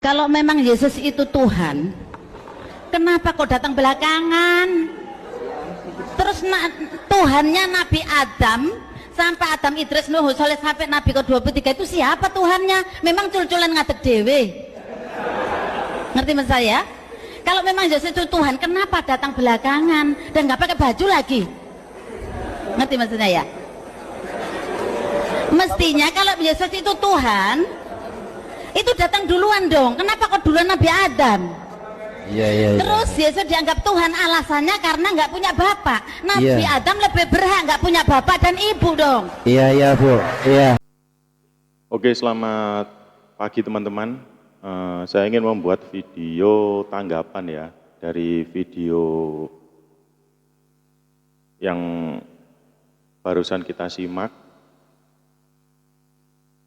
Kalau memang Yesus itu Tuhan, kenapa kok datang belakangan? Terus Tuhannya Nabi Adam sampai Adam Idris Nuh Soleh sampai Nabi ke-23 itu siapa Tuhannya? Memang cul-culan ngadeg dewe. Ngerti maksud saya? Kalau memang Yesus itu Tuhan, kenapa datang belakangan dan nggak pakai baju lagi? Ngerti maksudnya ya? Mestinya kalau Yesus itu Tuhan, itu datang duluan dong. Kenapa kok duluan Nabi Adam? Iya. Terus Yesus dianggap Tuhan alasannya karena nggak punya bapak. Nabi Adam lebih berhak nggak punya bapak dan ibu dong. Iya Bu. Iya. Oke, selamat pagi teman-teman. Saya ingin membuat video tanggapan ya dari video yang barusan kita simak,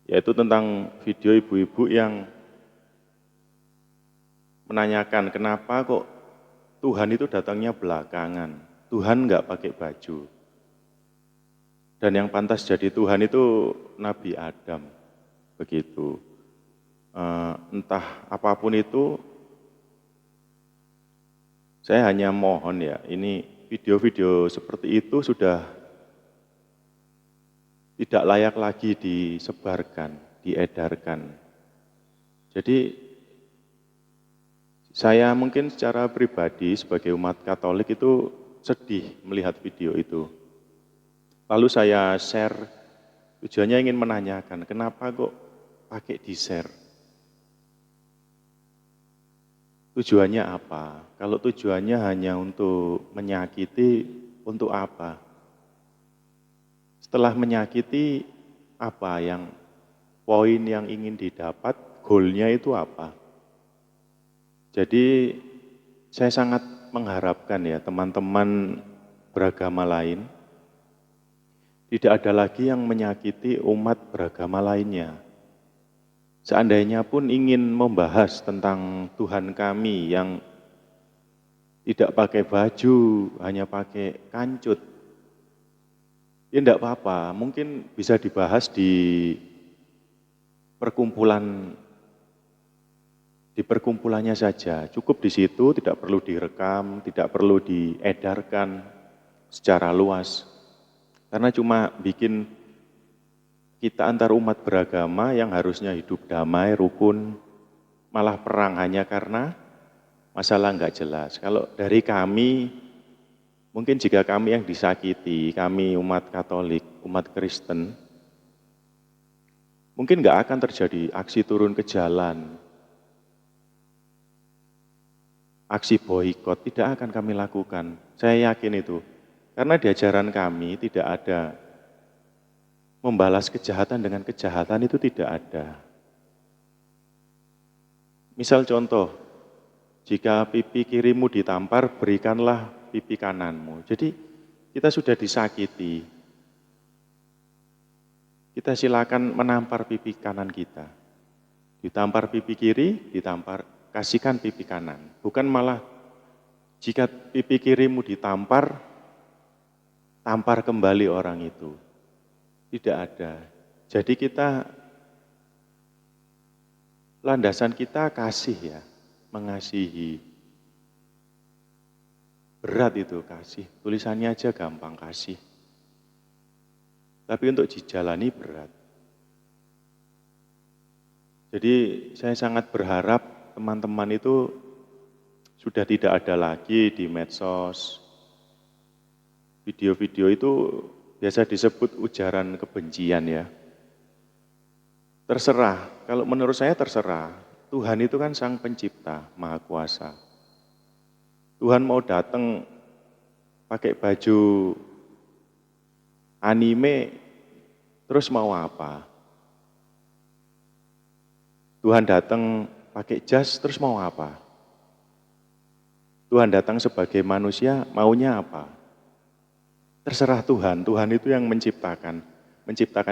yaitu tentang video ibu-ibu yang menanyakan kenapa kok Tuhan itu datangnya belakangan, Tuhan nggak pakai baju. Dan yang pantas jadi Tuhan itu Nabi Adam, begitu. Entah apapun itu, saya hanya mohon ya, ini video-video seperti itu sudah tidak layak lagi disebarkan, diedarkan. Jadi saya mungkin secara pribadi sebagai umat Katolik itu sedih melihat video itu. Lalu saya share, tujuannya ingin menanyakan kenapa kok pakai di-share. Tujuannya apa? Kalau tujuannya hanya untuk menyakiti, untuk apa? Setelah menyakiti, apa yang poin yang ingin didapat, goalnya itu apa? Jadi saya sangat mengharapkan ya teman-teman beragama lain, tidak ada lagi yang menyakiti umat beragama lainnya. Seandainya pun ingin membahas tentang Tuhan kami yang tidak pakai baju, hanya pakai kancut, ya enggak apa-apa, mungkin bisa dibahas di perkumpulannya saja, cukup di situ, tidak perlu direkam, tidak perlu diedarkan secara luas. Karena cuma bikin kita antar umat beragama yang harusnya hidup damai, rukun, malah perang hanya karena masalah nggak jelas. Kalau dari kami, mungkin jika kami yang disakiti, kami umat Katolik, umat Kristen, mungkin nggak akan terjadi aksi turun ke jalan, aksi boikot, tidak akan kami lakukan. Saya yakin itu, karena di ajaran kami tidak ada membalas kejahatan dengan kejahatan, itu tidak ada. Misal contoh, jika pipi kirimu ditampar, berikanlah pipi kananmu. Jadi kita sudah disakiti, kita silakan menampar pipi kanan kita. Ditampar pipi kiri, kasihkan pipi kanan. Bukan malah jika pipi kirimu ditampar, tampar kembali orang itu. Tidak ada. Jadi kita, landasan kita kasih ya, mengasihi. Berat itu kasih, tulisannya aja gampang kasih. Tapi untuk dijalani berat. Jadi saya sangat berharap teman-teman itu sudah tidak ada lagi di medsos. Video-video itu biasa disebut ujaran kebencian ya. Terserah, kalau menurut saya terserah. Tuhan itu kan Sang Pencipta, Maha Kuasa. Tuhan mau datang pakai baju anime, terus mau apa? Tuhan datang pakai jas, terus mau apa? Tuhan datang sebagai manusia, maunya apa? Terserah Tuhan, Tuhan itu yang menciptakan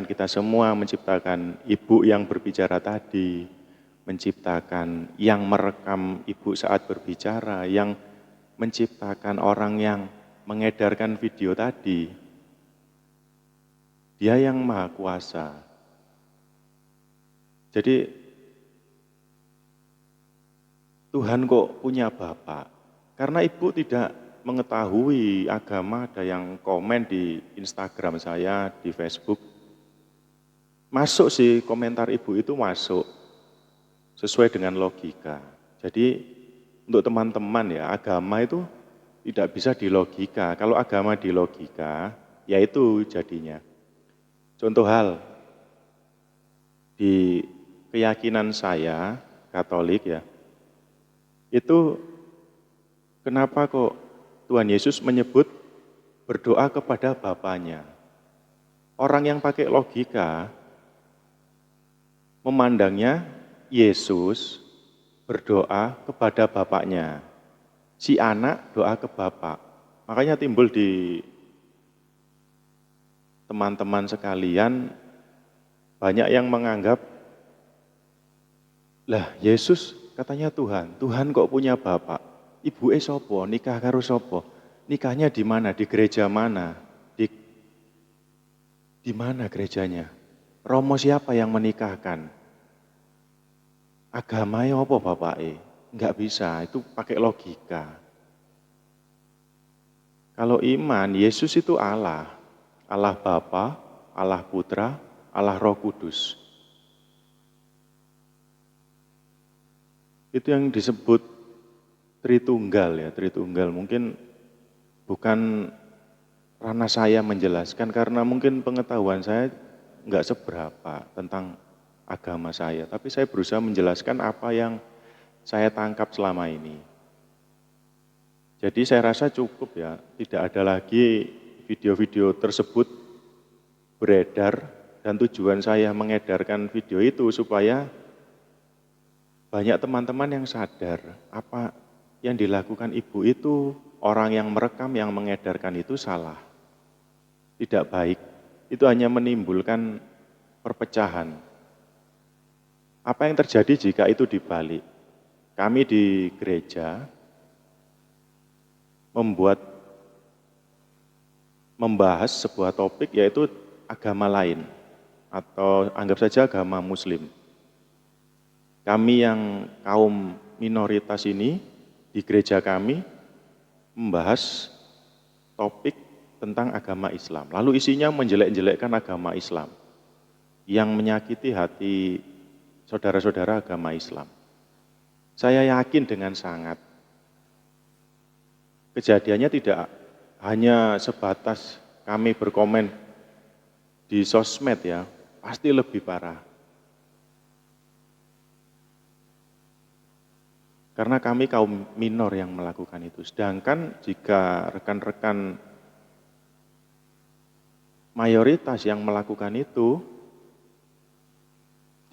kita semua, menciptakan ibu yang berbicara tadi, menciptakan yang merekam ibu saat berbicara, yang menciptakan orang yang mengedarkan video tadi. Dia yang Maha Kuasa. Jadi Tuhan kok punya Bapak? Karena ibu tidak mengetahui agama, ada yang komen di Instagram saya, di Facebook. Masuk sih komentar ibu itu masuk, sesuai dengan logika. Jadi untuk teman-teman ya, agama itu tidak bisa dilogika. Kalau agama dilogika, ya itu jadinya. Contoh hal, di keyakinan saya, Katolik ya, itu kenapa kok Tuhan Yesus menyebut berdoa kepada Bapaknya? Orang yang pakai logika memandangnya Yesus berdoa kepada Bapaknya. Si anak doa ke Bapak. Makanya timbul di teman-teman sekalian banyak yang menganggap, lah Yesus katanya Tuhan, Tuhan kok punya Bapak? Ibu sopo, nikah karo sopo? Nikahnya di mana? Di gereja mana? Di mana gerejanya? Romo siapa yang menikahkan? Agamanya apa Bapak? Enggak bisa, itu pakai logika. Kalau iman, Yesus itu Allah. Allah Bapa, Allah Putra, Allah Roh Kudus. Itu yang disebut Tritunggal ya, Tritunggal. Mungkin bukan ranah saya menjelaskan karena mungkin pengetahuan saya enggak seberapa tentang agama saya. Tapi saya berusaha menjelaskan apa yang saya tangkap selama ini. Jadi saya rasa cukup ya, tidak ada lagi video-video tersebut beredar dan tujuan saya mengedarkan video itu supaya banyak teman-teman yang sadar apa yang dilakukan ibu itu, orang yang merekam, yang mengedarkan itu salah, tidak baik. Itu hanya menimbulkan perpecahan. Apa yang terjadi jika itu dibalik? Kami di gereja membahas sebuah topik yaitu agama lain atau anggap saja agama Muslim. Kami yang kaum minoritas ini di gereja kami membahas topik tentang agama Islam. Lalu isinya menjelek-jelekkan agama Islam yang menyakiti hati saudara-saudara agama Islam. Saya yakin dengan sangat kejadiannya tidak hanya sebatas kami berkomen di sosmed ya, pasti lebih parah. Karena kami kaum minor yang melakukan itu. Sedangkan jika rekan-rekan mayoritas yang melakukan itu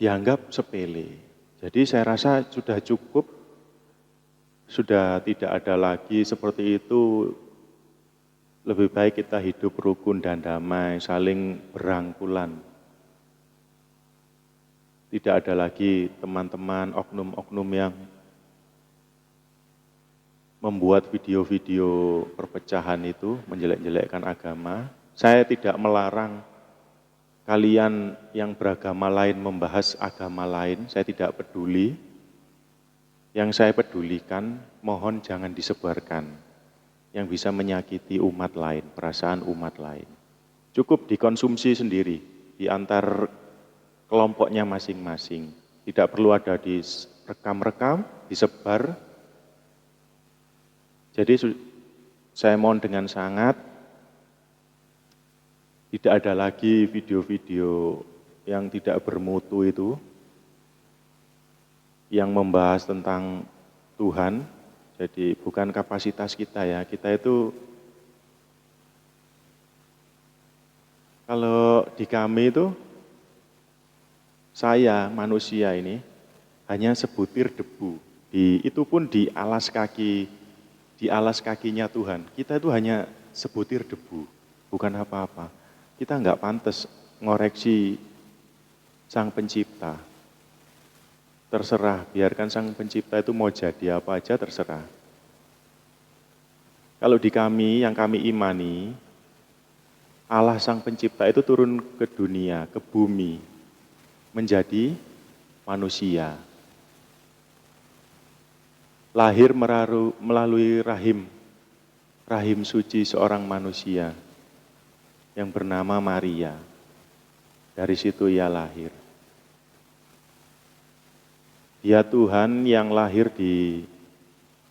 dianggap sepele. Jadi saya rasa sudah cukup, sudah tidak ada lagi seperti itu. Lebih baik kita hidup rukun dan damai, saling berangkulan. Tidak ada lagi teman-teman oknum-oknum yang membuat video-video perpecahan itu, menjelek-jelekkan agama. Saya tidak melarang kalian yang beragama lain membahas agama lain, saya tidak peduli. Yang saya pedulikan, mohon jangan disebarkan. Yang bisa menyakiti umat lain, perasaan umat lain. Cukup dikonsumsi sendiri, di antar kelompoknya masing-masing. Tidak perlu ada di rekam-rekam, disebar. Jadi saya mohon dengan sangat, tidak ada lagi video-video yang tidak bermutu itu, yang membahas tentang Tuhan. Jadi bukan kapasitas kita ya, kita itu, kalau di kami itu, saya manusia ini hanya sebutir debu, itu pun di alas kakinya Tuhan. Kita itu hanya sebutir debu, bukan apa-apa. Kita enggak pantas ngoreksi Sang Pencipta. Terserah, biarkan Sang Pencipta itu mau jadi apa aja terserah. Kalau di kami, yang kami imani, Allah Sang Pencipta itu turun ke dunia, ke bumi, menjadi manusia. lahir melalui rahim suci seorang manusia yang bernama Maria. Dari situ ia lahir. Dia Tuhan yang lahir di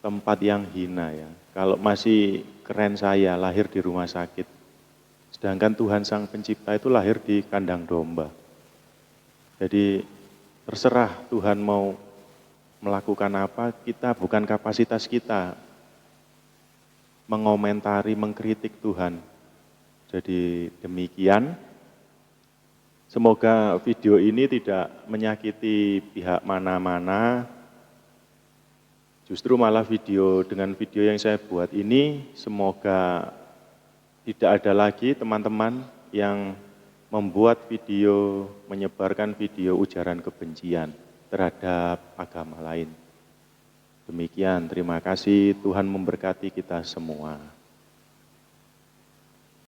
tempat yang hina ya. Kalau masih keren saya lahir di rumah sakit. Sedangkan Tuhan Sang Pencipta itu lahir di kandang domba. Jadi terserah Tuhan mau melakukan apa, kita bukan kapasitas kita mengomentari, mengkritik Tuhan. Jadi demikian. Semoga video ini tidak menyakiti pihak mana-mana. Justru malah dengan video yang saya buat ini, semoga tidak ada lagi teman-teman yang membuat video, menyebarkan video ujaran kebencian terhadap agama lain. Demikian, terima kasih, Tuhan memberkati kita semua.